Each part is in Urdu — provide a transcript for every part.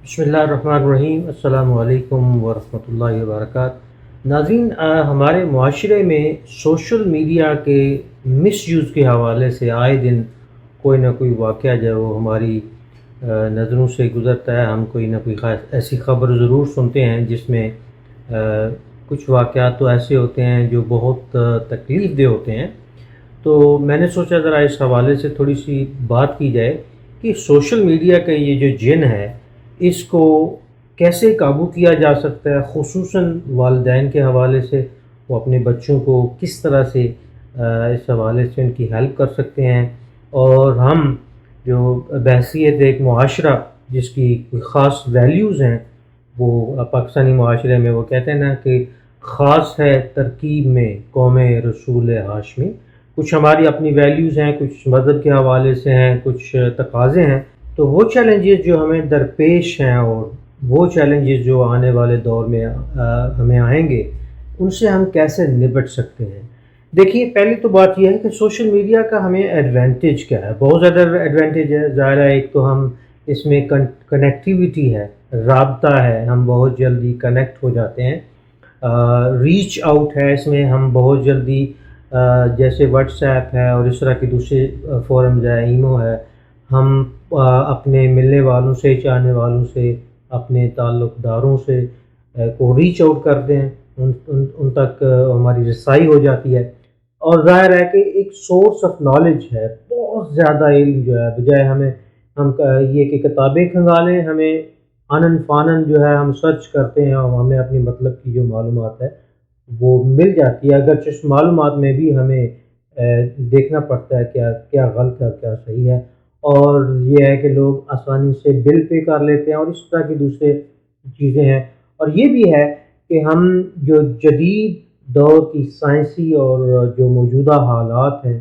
بسم اللہ الرحمن الرحیم، السلام علیکم ورحمۃ اللہ وبرکاتہ۔ ناظرین، ہمارے معاشرے میں سوشل میڈیا کے مس یوز کے حوالے سے آئے دن کوئی نہ کوئی واقعہ جو ہے وہ ہماری نظروں سے گزرتا ہے۔ ہم کوئی نہ کوئی ایسی خبر ضرور سنتے ہیں جس میں کچھ واقعات تو ایسے ہوتے ہیں جو بہت تکلیف دہ ہوتے ہیں۔ تو میں نے سوچا ذرا اس حوالے سے تھوڑی سی بات کی جائے کہ سوشل میڈیا کا یہ جو جن ہے اس کو کیسے قابو کیا جا سکتا ہے، خصوصاً والدین کے حوالے سے وہ اپنے بچوں کو کس طرح سے اس حوالے سے ان کی ہیلپ کر سکتے ہیں، اور ہم جو بحیثیت ایک معاشرہ جس کی کوئی خاص ویلیوز ہیں، وہ پاکستانی معاشرے میں وہ کہتے ہیں نا کہ خاص ہے ترکیب میں قوم رسول ہاشمی۔ کچھ ہماری اپنی ویلیوز ہیں، کچھ مذہب کے حوالے سے ہیں، کچھ تقاضے ہیں۔ تو وہ چیلنجز جو ہمیں درپیش ہیں اور وہ چیلنجز جو آنے والے دور میں ہمیں آئیں گے، ان سے ہم کیسے نپٹ سکتے ہیں؟ دیکھیے، پہلی تو بات یہ ہے کہ سوشل میڈیا کا ہمیں ایڈوانٹیج کیا ہے۔ بہت زیادہ ایڈوانٹیج ہے، ظاہر ہے۔ ایک تو ہم اس میں کنیکٹیویٹی ہے، رابطہ ہے، ہم بہت جلدی کنیکٹ ہو جاتے ہیں۔ ریچ آؤٹ ہے اس میں، ہم بہت جلدی جیسے واٹس ایپ ہے اور اس طرح کے دوسرے فورمز ہے، ایمو ہے، ہم اپنے ملنے والوں سے، چاہنے والوں سے، اپنے تعلق داروں سے کو ریچ آؤٹ کرتے ہیں، ان تک ہماری رسائی ہو جاتی ہے۔ اور ظاہر ہے کہ ایک سورس آف نالج ہے، بہت زیادہ علم جو ہے، بجائے ہم یہ کہ کتابیں کھنگالیں، ہمیں آنن فانن جو ہے ہم سرچ کرتے ہیں اور ہمیں اپنی مطلب کی جو معلومات ہے وہ مل جاتی ہے، اگرچہ اس معلومات میں بھی ہمیں دیکھنا پڑتا ہے کیا کیا غلط ہے اور کیا صحیح ہے۔ اور یہ ہے کہ لوگ آسانی سے بل پے کر لیتے ہیں اور اس طرح کی دوسرے چیزیں ہیں۔ اور یہ بھی ہے کہ ہم جو جدید دور کی سائنسی اور جو موجودہ حالات ہیں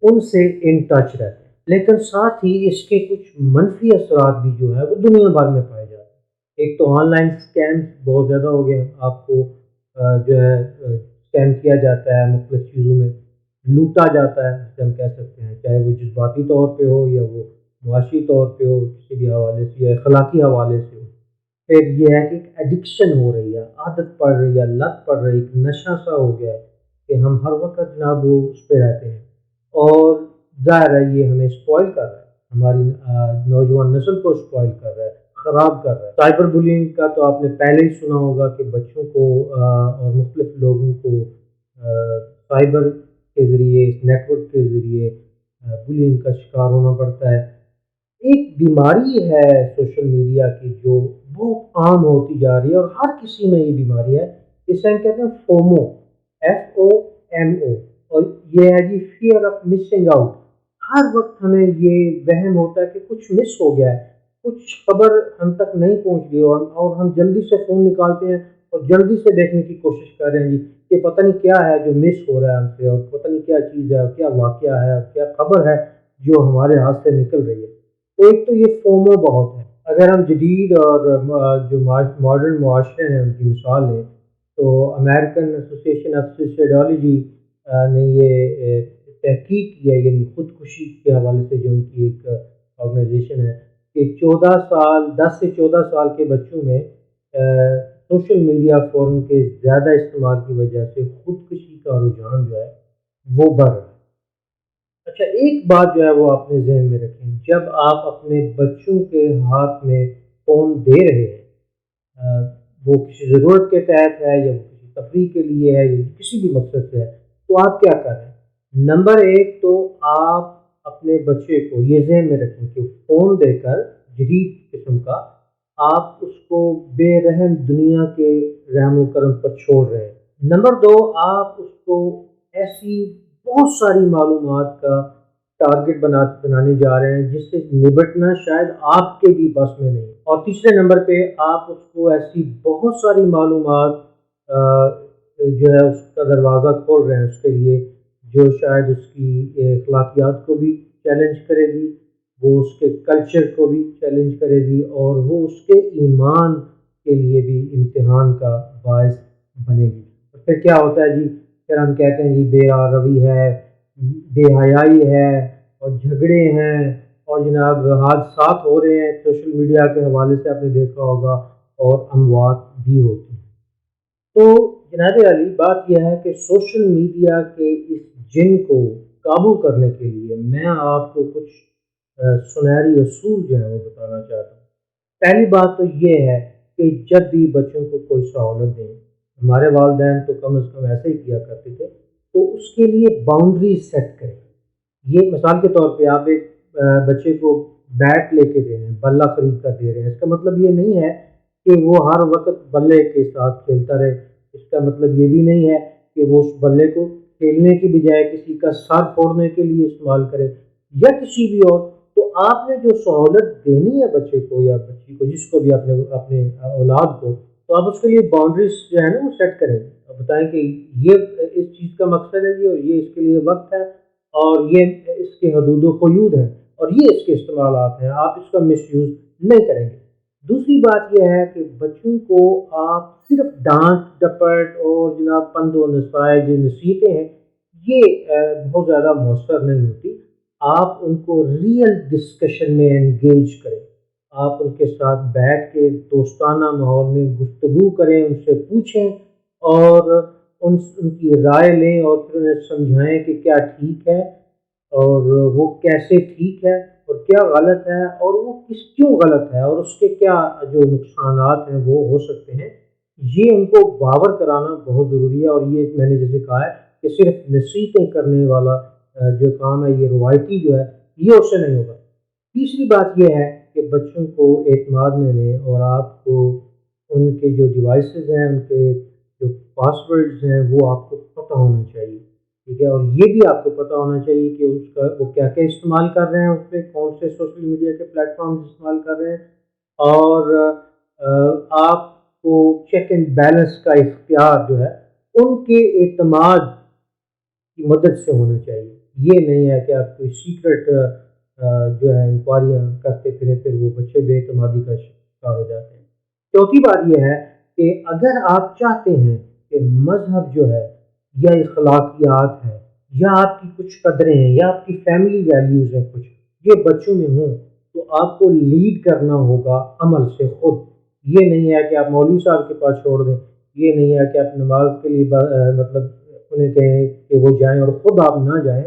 ان سے ان ٹچ رہتے ہیں، لیکن ساتھ ہی اس کے کچھ منفی اثرات بھی جو ہے وہ دنیا بھر میں پائے جاتے ہیں۔ ایک تو آن لائن اسکیم بہت زیادہ ہو گئے ہیں، آپ کو جو ہے اسکیم کیا جاتا ہے، مختلف چیزوں میں لوٹا جاتا ہے، جسے ہم کہہ سکتے ہیں، چاہے وہ جذباتی طور پہ ہو یا وہ معاشی طور پہ ہو، کسی بھی حوالے سے یا اخلاقی حوالے سے ہو۔ پھر یہ ہے کہ ایک ایڈکشن ہو رہی ہے، عادت پڑ رہی ہے، لت پڑ رہی ہے، ایک نشہ سا ہو گیا ہے کہ ہم ہر وقت جناب وہ اس پہ رہتے ہیں۔ اور ظاہر ہے یہ ہمیں اسپوائل کر رہا ہے، ہماری نوجوان نسل کو اسپوائل کر رہا ہے، خراب کر رہا ہے۔ سائبر بلینگ کا تو آپ نے پہلے ہی سنا ہوگا کہ بچوں کو اور مختلف لوگوں کو سائبر کے ذریعے، اس نیٹ ورک کے ذریعے بلینگ کا شکار ہونا پڑتا ہے۔ ایک بیماری ہے سوشل میڈیا کی جو بہت عام ہوتی جا رہی ہے اور ہر کسی میں یہ بیماری ہے، اسے ہم کہتے ہیں فومو، FOMO، اور یہ ہے جی فیئر آف مسنگ آؤٹ۔ ہر وقت ہمیں یہ وہم ہوتا ہے کہ کچھ مس ہو گیا ہے، کچھ خبر ہم تک نہیں پہنچ رہی، اور ہم جلدی سے فون نکالتے ہیں اور جلدی سے دیکھنے کی کوشش کر رہے ہیں جی کہ پتہ نہیں کیا ہے جو مس ہو رہا ہے ہم سے، اور پتہ نہیں کیا چیز ہے اور کیا واقعہ ہے اور کیا خبر ہے جو ہمارے ہاتھ سے نکل رہی ہے۔ تو ایک تو یہ فومو بہت ہے۔ اگر ہم جدید اور جو ماڈرن معاشرے ہیں ان کی مثال لیں تو امریکن ایسوسیشن آف سوسائڈالوجی نے یہ تحقیق کی ہے، یعنی خودکشی کے حوالے سے جو ان کی ایک آرگنائزیشن ہے، کہ 10 سے 14 سال کے بچوں میں سوشل میڈیا فورم کے زیادہ استعمال کی وجہ سے خودکشی کا رجحان جو ہے وہ بڑھ رہا ہے۔ اچھا، ایک بات جو ہے وہ اپنے ذہن میں رکھیں، جب آپ اپنے بچوں کے ہاتھ میں فون دے رہے ہیں، وہ کسی ضرورت کے تحت ہے یا وہ کسی تفریح کے لیے ہے یا کسی بھی مقصد سے ہے، تو آپ کیا کر رہے ہیں؟ نمبر ایک تو آپ اپنے بچے کو یہ ذہن میں رکھیں کہ فون دے کر جدید قسم کا آپ اس کو بے رحم دنیا کے رحم و کرم پر چھوڑ رہے ہیں۔ نمبر دو، آپ اس کو ایسی بہت ساری معلومات کا ٹارگٹ بنانے جا رہے ہیں جس سے نبٹنا شاید آپ کے بھی بس میں نہیں۔ اور تیسرے نمبر پہ آپ اس کو ایسی بہت ساری معلومات جو ہے اس کا دروازہ کھول رہے ہیں اس کے لیے جو شاید اس کی اخلاقیات کو بھی چیلنج کرے گی، وہ اس کے کلچر کو بھی چیلنج کرے گی، اور وہ اس کے ایمان کے لیے بھی امتحان کا باعث بنے گی۔ اور پھر کیا ہوتا ہے جی، پھر ہم کہتے ہیں جی بے روی ہے، بے حیائی ہے اور جھگڑے ہیں اور جناب حادثات ہو رہے ہیں سوشل میڈیا کے حوالے سے، آپ نے دیکھا ہوگا، اور اموات بھی ہوتی ہیں۔ تو جناب علی، بات یہ ہے کہ سوشل میڈیا کے اس جن کو قابو کرنے کے لیے میں آپ کو کچھ سنہری اصول جو ہیں وہ بتانا چاہتا ہوں۔ پہلی بات تو یہ ہے کہ جب بھی بچوں کو کوئی سہولت دیں، ہمارے والدین تو کم از کم ایسے ہی کیا کرتے تھے، تو اس کے لیے باؤنڈری سیٹ کریں۔ یہ مثال کے طور پہ آپ ایک بچے کو بیٹ لے کے دے رہے ہیں، بلہ خرید کر دے رہے ہیں، اس کا مطلب یہ نہیں ہے کہ وہ ہر وقت بلے کے ساتھ کھیلتا رہے۔ اس کا مطلب یہ بھی نہیں ہے کہ وہ اس بلے کو کھیلنے کی بجائے کسی کا سر پھوڑنے کے لیے استعمال کرے یا کسی بھی اور۔ تو آپ نے جو سہولت دینی ہے بچے کو یا بچی کو، جس کو بھی اپنے اولاد کو، تو آپ اس کے لیے باؤنڈریز جو ہے نا وہ سیٹ کریں، اور بتائیں کہ یہ اس چیز کا مقصد ہے، اور یہ اس کے لیے وقت ہے، اور یہ اس کے حدود و قیود ہیں، اور یہ اس کے استعمالات ہیں، آپ اس کا مس یوز نہیں کریں گے۔ دوسری بات یہ ہے کہ بچوں کو آپ صرف ڈانٹ ڈپٹ اور جناب پند و نصائح جو نصیحتیں ہیں، یہ بہت زیادہ مؤثر نہیں ہوتی۔ آپ ان کو ریئل ڈسکشن میں انگیج کریں، آپ ان کے ساتھ بیٹھ کے دوستانہ ماحول میں گفتگو کریں، ان سے پوچھیں اور ان کی رائے لیں، اور پھر انہیں سمجھائیں کہ کیا ٹھیک ہے اور وہ کیسے ٹھیک ہے، اور کیا غلط ہے اور وہ کیوں غلط ہے، اور اس کے کیا جو نقصانات ہیں وہ ہو سکتے ہیں۔ یہ ان کو باور کرانا بہت ضروری ہے، اور یہ میں نے جیسے کہا ہے کہ صرف نصیحتیں کرنے والا جو کام ہے، یہ روایتی جو ہے، یہ اس سے نہیں ہوگا۔ تیسری بات یہ ہے کہ بچوں کو اعتماد میں لیں، اور آپ کو ان کے جو ڈیوائسز ہیں، ان کے جو پاسورڈز ہیں، وہ آپ کو پتہ ہونا چاہیے، ٹھیک ہے؟ اور یہ بھی آپ کو پتہ ہونا چاہیے کہ اس کا وہ کیا کیا استعمال کر رہے ہیں، اس پہ کون سے سوشل میڈیا کے پلیٹ فارمز استعمال کر رہے ہیں، اور آپ کو چیک اینڈ بیلنس کا اختیار جو ہے ان کے اعتماد کی مدد سے ہونا چاہیے۔ یہ نہیں ہے کہ آپ کوئی سیکرٹ جو ہے انکوائریاں کرتے پھریں، پھر وہ بچے بے اعتمادی کا شکار ہو جاتے ہیں۔ چوتھی بات یہ ہے کہ اگر آپ چاہتے ہیں کہ مذہب جو ہے یا اخلاقیات ہے یا آپ کی کچھ قدریں ہیں یا آپ کی فیملی ویلیوز ہیں کچھ، یہ بچوں میں ہوں، تو آپ کو لیڈ کرنا ہوگا عمل سے خود۔ یہ نہیں ہے کہ آپ مولوی صاحب کے پاس چھوڑ دیں، یہ نہیں ہے کہ آپ نماز کے لیے مطلب انہیں کہیں کہ وہ جائیں اور خود آپ نہ جائیں۔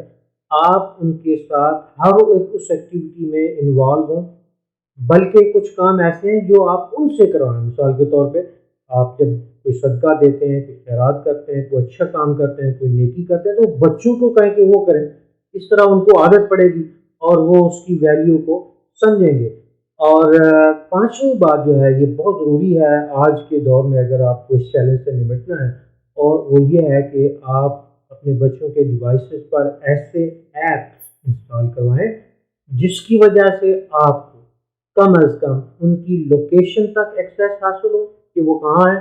آپ ان کے ساتھ ہر ایک اس ایکٹیویٹی میں انوالو ہوں، بلکہ کچھ کام ایسے ہیں جو آپ ان سے کروائیں۔ مثال کے طور پہ آپ جب کوئی صدقہ دیتے ہیں، کوئی خیرات کرتے ہیں، کوئی اچھا کام کرتے ہیں، کوئی نیکی کرتے ہیں، تو بچوں کو کہیں کہ وہ کریں، اس طرح ان کو عادت پڑے گی اور وہ اس کی ویلیو کو سمجھیں گے۔ اور پانچویں بات جو ہے، یہ بہت ضروری ہے آج کے دور میں اگر آپ کو اس چیلنج سے نمٹنا ہے، اور وہ یہ ہے کہ آپ اپنے بچوں کے ڈیوائسز پر ایسے ایپس انسٹال کروائیں جس کی وجہ سے آپ کو کم از کم ان کی لوکیشن تک ایکسیس حاصل ہو کہ وہ کہاں ہیں،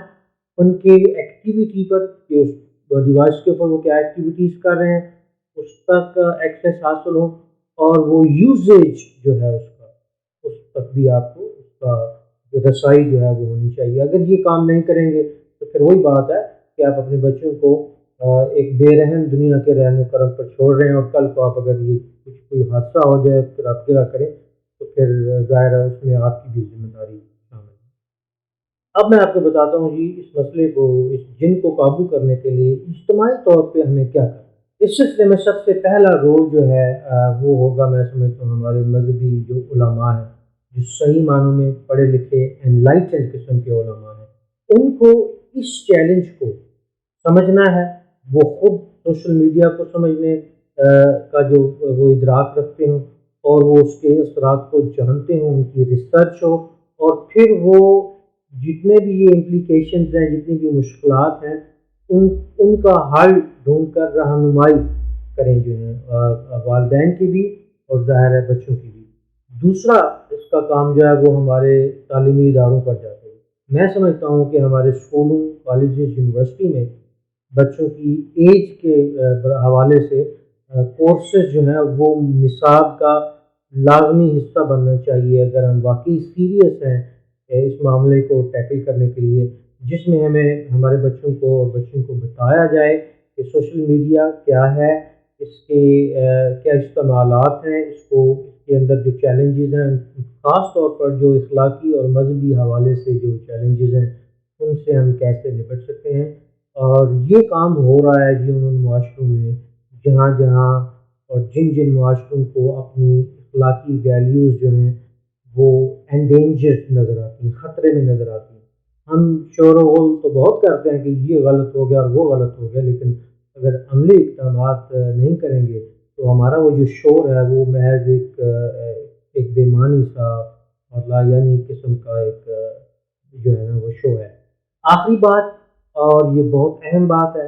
ان کے ایکٹیویٹی پر کہ اس ڈیوائس کے اوپر وہ کیا ایکٹیویٹیز کر رہے ہیں اس تک ایکسیس حاصل ہو، اور وہ یوزیج جو ہے اس کا، اس تک بھی آپ کو اس کا جو رسائی جو ہے وہ ہونی چاہیے۔ اگر یہ کام نہیں کریں گے تو پھر وہی بات ہے کہ آپ اپنے بچوں کو ایک بے رحم دنیا کے رحم و کرم پر چھوڑ رہے ہیں، اور کل کو آپ اگر یہ کوئی حادثہ ہو جائے پھر آپ گرا کریں تو پھر ظاہر ہے اس میں آپ کی بھی ذمہ داری شامل ہے۔ اب میں آپ کو بتاتا ہوں جی اس مسئلے کو، اس جن کو قابو کرنے کے لیے اجتماعی طور پہ ہمیں کیا کرنا ہے۔ اس سلسلے میں سب سے پہلا رول جو ہے وہ ہوگا، میں سمجھتا ہوں ہمارے مذہبی جو علماء ہیں، جو صحیح معنوں میں پڑھے لکھے انلائٹنڈ قسم کے علماء ہیں، ان کو اس چیلنج کو سمجھنا ہے۔ وہ خود سوشل میڈیا کو سمجھنے کا جو وہ ادراک رکھتے ہوں، اور وہ اس کے اثرات کو جانتے ہوں، ان کی ریسرچ ہو، اور پھر وہ جتنے بھی یہ امپلیکیشنز ہیں، جتنی بھی مشکلات ہیں، ان کا حل ڈھونڈ کر رہنمائی کریں جو ہیں والدین کی بھی اور ظاہر ہے بچوں کی بھی۔ دوسرا اس کا کام جو ہے وہ ہمارے تعلیمی اداروں پر جاتے ہیں۔ میں سمجھتا ہوں کہ ہمارے اسکولوں، کالجز، یونیورسٹی میں بچوں کی ایج کے حوالے سے کورسز جو ہیں وہ نصاب کا لازمی حصہ بننا چاہیے، اگر ہم واقعی سیریس ہیں اس معاملے کو ٹیکل کرنے کے لیے، جس میں ہمیں ہمارے بچوں کو اور بچوں کو بتایا جائے کہ سوشل میڈیا کیا ہے، اس کے کیا استعمالات ہیں، اس کے اندر جو چیلنجز ہیں، خاص طور پر جو اخلاقی اور مذہبی حوالے سے جو چیلنجز ہیں ان سے ہم کیسے نپٹ سکتے ہیں۔ اور یہ کام ہو رہا ہے جی ان معاشروں میں جہاں جہاں اور جن جن معاشروں کو اپنی اخلاقی ویلیوز جو ہیں وہ انڈینجر نظر آتی ہیں، خطرے میں نظر آتی ہیں۔ ہم شور و غل تو بہت کرتے ہیں کہ یہ غلط ہو گیا اور وہ غلط ہو گیا، لیکن اگر عملی اقدامات نہیں کریں گے تو ہمارا وہ جو شور ہے وہ محض ایک بے معنی سا اور لا یعنی قسم کا ایک جو ہے نا وہ شو ہے۔ آخری بات، اور یہ بہت اہم بات ہے،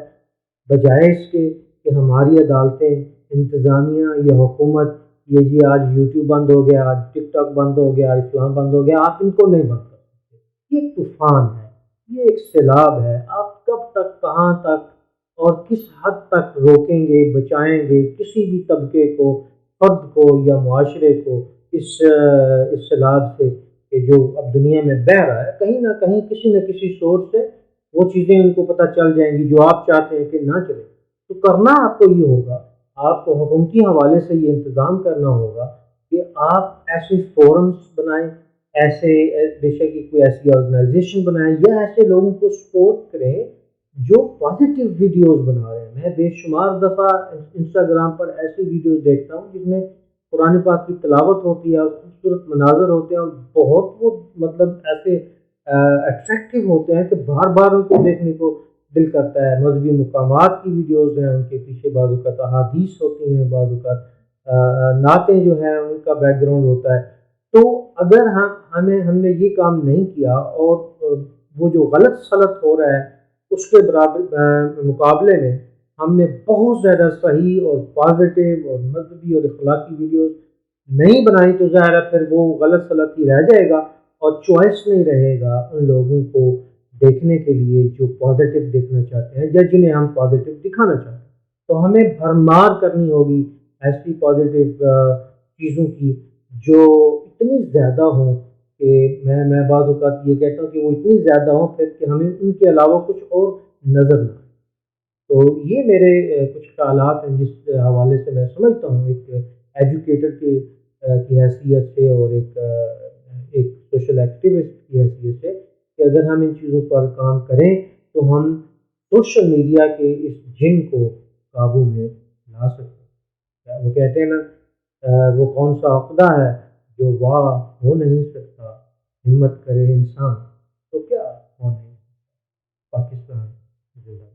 بجائے اس کے کہ ہماری عدالتیں، انتظامیہ یا حکومت یہ جی آج یوٹیوب بند ہو گیا، آج ٹک ٹاک بند ہو گیا، اسلام بند ہو گیا، آپ ان کو نہیں بند کر سکتے۔ یہ ایک طوفان ہے، یہ ایک سیلاب ہے، آپ کب تک، کہاں تک اور کس حد تک روکیں گے، بچائیں گے کسی بھی طبقے کو، فرد کو یا معاشرے کو اس سیلاب سے کہ جو اب دنیا میں بہہ رہا ہے؟ کہیں نہ کہیں کسی نہ کسی سورس سے وہ چیزیں ان کو پتہ چل جائیں گی جو آپ چاہتے ہیں کہ نہ چلے۔ تو کرنا آپ کو یہ ہوگا، آپ کو حکومتی حوالے سے یہ انتظام کرنا ہوگا کہ آپ ایسے فورمز بنائیں، ایسے بے شک کوئی ایسی آرگنائزیشن بنائیں یا ایسے لوگوں کو سپورٹ کریں جو پازیٹیو ویڈیوز بنا رہے ہیں۔ میں بے شمار دفعہ انسٹاگرام پر ایسی ویڈیوز دیکھتا ہوں جس میں قرآن پاک کی تلاوت ہوتی ہے اور خوبصورت مناظر ہوتے ہیں اور بہت وہ مطلب ایسے اٹریکٹیو ہوتے ہیں کہ بار بار ان کو دیکھنے کو دل کرتا ہے۔ مذہبی مقامات کی ویڈیوز ہیں، ان کے پیچھے بعض اوقات احادیث ہوتی ہیں، بعض اوقات نعتیں جو ہیں ان کا بیک گراؤنڈ ہوتا ہے۔ تو اگر ہم نے یہ کام نہیں کیا اور وہ جو غلط سلط ہو رہا ہے اس کے مقابلے میں ہم نے بہت زیادہ صحیح اور پازیٹیو اور مذہبی اور اخلاقی ویڈیوز نہیں بنائی تو ظاہر ہے پھر وہ غلط سلط ہی رہ جائے گا اور چوائس نہیں رہے گا ان لوگوں کو دیکھنے کے لیے جو پازیٹیو دیکھنا چاہتے ہیں یا جنہیں ہم پازیٹیو دکھانا چاہتے ہیں۔ تو ہمیں بھرمار کرنی ہوگی ایسی پازیٹیو چیزوں کی جو اتنی زیادہ ہوں کہ میں بعض اوقات یہ کہتا ہوں کہ وہ اتنی زیادہ ہوں پھر کہ ہمیں ان کے علاوہ کچھ اور نظر نہ آئے۔ تو یہ میرے کچھ خیالات ہیں جس حوالے سے میں سمجھتا ہوں ایک ایجوکیٹر کی حیثیت سے اور ایک سوشل ایکٹیوسٹ کی حیثیت سے کہ اگر ہم ان چیزوں پر کام کریں تو ہم سوشل میڈیا کے اس جن کو قابو میں لا سکتے ہیں۔ وہ کہتے ہیں نا وہ کون سا عقدہ ہے جو واہ ہو نہیں سکتا، ہمت کرے انسان تو کیا ہو نہیں۔ پاکستان زندہ باد۔